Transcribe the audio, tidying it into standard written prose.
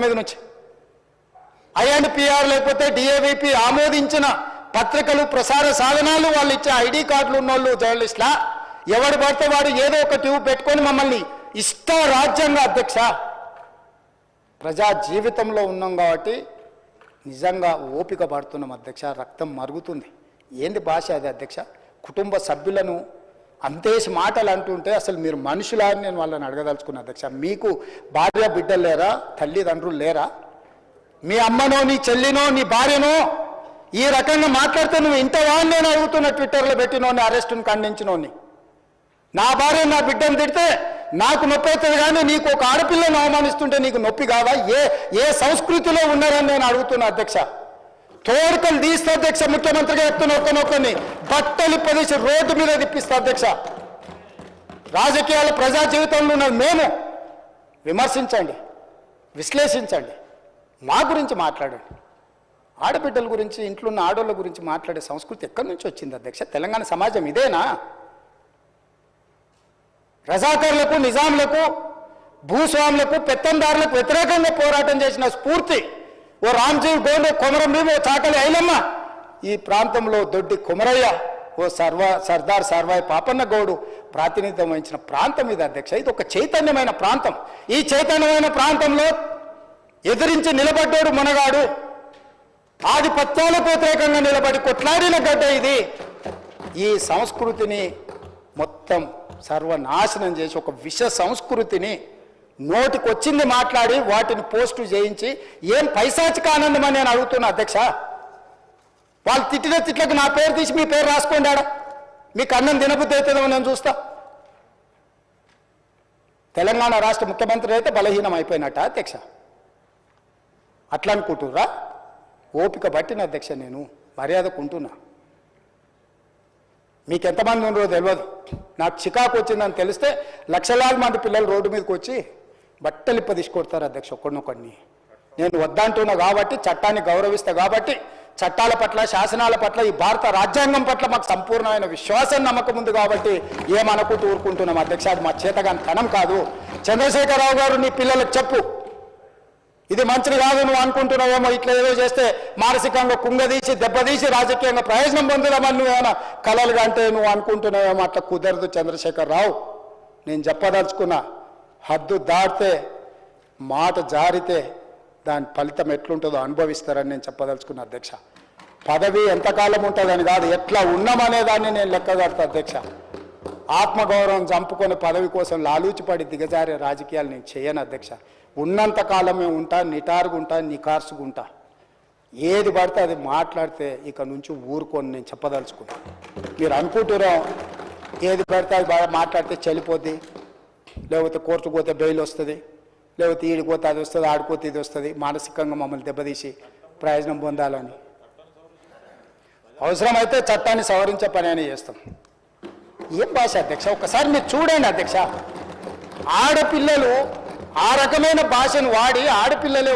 మీద నుంచి ఐఎండ్పిఆర్ లేకపోతే డిఏవిపి ఆమోదించిన పత్రికలు ప్రసార సాధనాలు వాళ్ళు ఇచ్చే ఐడి కార్డులు ఉన్నోళ్ళు జర్నలిస్ట్లా ఎవడు పడితే వాడు ఏదో ఒక ట్యూబ్ పెట్టుకొని మమ్మల్ని ఇష్ట రాజ్యంగా అధ్యక్ష ప్రజా జీవితంలో ఉన్నాం కాబట్టి నిజంగా ఓపిక పడుతున్నాం అధ్యక్ష. రక్తం మరుగుతుంది. ఏంది భాష అది అధ్యక్ష? కుటుంబ సభ్యులను అంతేసి మాటలు అంటుంటే అసలు మీరు మనుషులా అని నేను వాళ్ళని అడగదలుచుకున్నా అధ్యక్ష. మీకు భార్య బిడ్డలు లేరా? తల్లిదండ్రులు లేరా? మీ అమ్మనో నీ చెల్లినో నీ భార్యనో ఈ రకంగా మాట్లాడితే నువ్వు ఇంతవా అని నేను అడుగుతున్నా. ట్విట్టర్లో పెట్టినోని అరెస్టును ఖండించినోని నా భార్య నా బిడ్డను తిడితే నాకు నొప్పి అవుతుంది, కానీ నీకు ఒక ఆడపిల్లను అవమానిస్తుంటే నీకు నొప్పి కావా? ఏ సంస్కృతిలో ఉన్నారని నేను అడుగుతున్నా అధ్యక్ష. తోడుకలు తీస్తే అధ్యక్ష, ముఖ్యమంత్రిగా చెప్తున్న ఒక్కనొక్కని బట్టలు పదేసి రోడ్డు మీద తిప్పిస్తా అధ్యక్ష. రాజకీయాల ప్రజా జీవితంలో ఉన్నది మేము. విమర్శించండి, విశ్లేషించండి, మా గురించి మాట్లాడండి. ఆడబిడ్డల గురించి, ఇంట్లో ఉన్న ఆడోళ్ళ గురించి మాట్లాడే సంస్కృతి ఎక్కడి నుంచి వచ్చింది అధ్యక్ష? తెలంగాణ సమాజం ఇదేనా? రజాకర్లకు, నిజాంలకు, భూస్వాములకు, పెత్తందారులకు వ్యతిరేకంగా పోరాటం చేసిన స్ఫూర్తి ఓ రామ్జీవ్ గోండు, కొమరం భీమ్, ఓ చాకలి ఐలమ్మ, ఈ ప్రాంతంలో దొడ్డి కొమరయ్య, ఓ సర్దార్ సర్వాయి పాపన్న గౌడు ప్రాతినిధ్యం వహించిన ప్రాంతం ఇది అధ్యక్ష. ఇది ఒక చైతన్యమైన ప్రాంతం. ఈ చైతన్యమైన ప్రాంతంలో ఎదిరించి నిలబడ్డాడు మునగాడు. ఆధిపత్యాలకు వ్యతిరేకంగా నిలబడి కొట్లాడిన గడ్డ ఇది. ఈ సంస్కృతిని మొత్తం సర్వనాశనం చేసి ఒక విష సంస్కృతిని నోటికొచ్చింది మాట్లాడి వాటిని పోస్టు చేయించి ఏం పైశాచిక ఆనందం అని నేను అడుగుతున్నా అధ్యక్ష. వాళ్ళు తిట్టిన తిట్లకు నా పేరు తీసి మీ పేరు రాసుకోండి. ఆడ మీకు అన్నం తినబుద్ధి అవుతుందో నేను చూస్తా. తెలంగాణ రాష్ట్ర ముఖ్యమంత్రి అయితే బలహీనం అయిపోయినట్ట అధ్యక్ష? అట్లా అనుకుంటుర్రా? ఓపిక పట్టిన అధ్యక్ష, నేను మర్యాదకుంటున్నా. మీకు ఎంతమంది ఉన్నారో తెలియదు. నాకు చికాకు వచ్చిందని తెలిస్తే లక్షలాది మంది పిల్లలు రోడ్డు మీదకి వచ్చి బట్టలిప్ప తీసుకొడతారు అధ్యక్ష ఒక్కడినొక్కడిని. నేను వద్దంటున్నా కాబట్టి, చట్టాన్ని గౌరవిస్తా కాబట్టి, చట్టాల పట్ల, శాసనాల పట్ల, ఈ భారత రాజ్యాంగం పట్ల మాకు సంపూర్ణమైన విశ్వాసం, నమ్మకం ఉంది కాబట్టి ఏమనుకుంటూ ఊరుకుంటున్నాం అధ్యక్ష. అది మా చేతగాని తనం కాదు. చంద్రశేఖరరావు గారు నీ పిల్లలకు చెప్పు, ఇది మంచిది కాదు, నువ్వు అనుకుంటున్నావేమో ఇట్లా ఏదో చేస్తే మానసికంగా కుంగదీసి దెబ్బతీసి రాజకీయంగా ప్రయోజనం పొందుదామని నువ్వేమైనా కలలుగా అంటే నువ్వు అనుకుంటున్నావేమో. అట్లా కుదరదు చంద్రశేఖరరావు. నేను చెప్పదలుచుకున్నా, హద్దు దాటితే, మాట జారితే దాని ఫలితం ఎట్లుంటుందో అనుభవిస్తారని నేను చెప్పదలుచుకున్నా అధ్యక్ష. పదవి ఎంతకాలం ఉంటుందని కాదు, ఎట్లా ఉన్నామనేదాన్ని నేను లెక్క కడతా అధ్యక్ష. ఆత్మగౌరవం చంపుకొని పదవి కోసం లాలూచిపడి దిగజారే రాజకీయాలు నేను చేయను అధ్యక్ష. ఉన్నంత కాలమే ఉంటా, నిటారుగా ఉంటా, నికార్సుగా ఉంటా. ఏది పడితే అది మాట్లాడితే ఇక నుంచి ఊరుకొని నేను చెప్పదలుచుకున్నా. మీరు అనుకుంటున్నాం ఏది పడితే అది బాగా మాట్లాడితే చెల్లిపోద్ది, లేకపోతే కోర్టుకు పోతే బెయిల్ వస్తుంది, లేకపోతే ఈడిపోతే అది వస్తుంది, ఆడిపోతే ఇది వస్తుంది, మానసికంగా మమ్మల్ని దెబ్బతీసి ప్రయోజనం పొందాలని. అవసరమైతే చట్టాన్ని సవరించే పని అని చేస్తాం. ఏం భాష అధ్యక్ష? ఒకసారి మీరు చూడండి అధ్యక్ష. ఆడపిల్లలు ఆ రకమైన భాషను వాడి ఆడపిల్లలే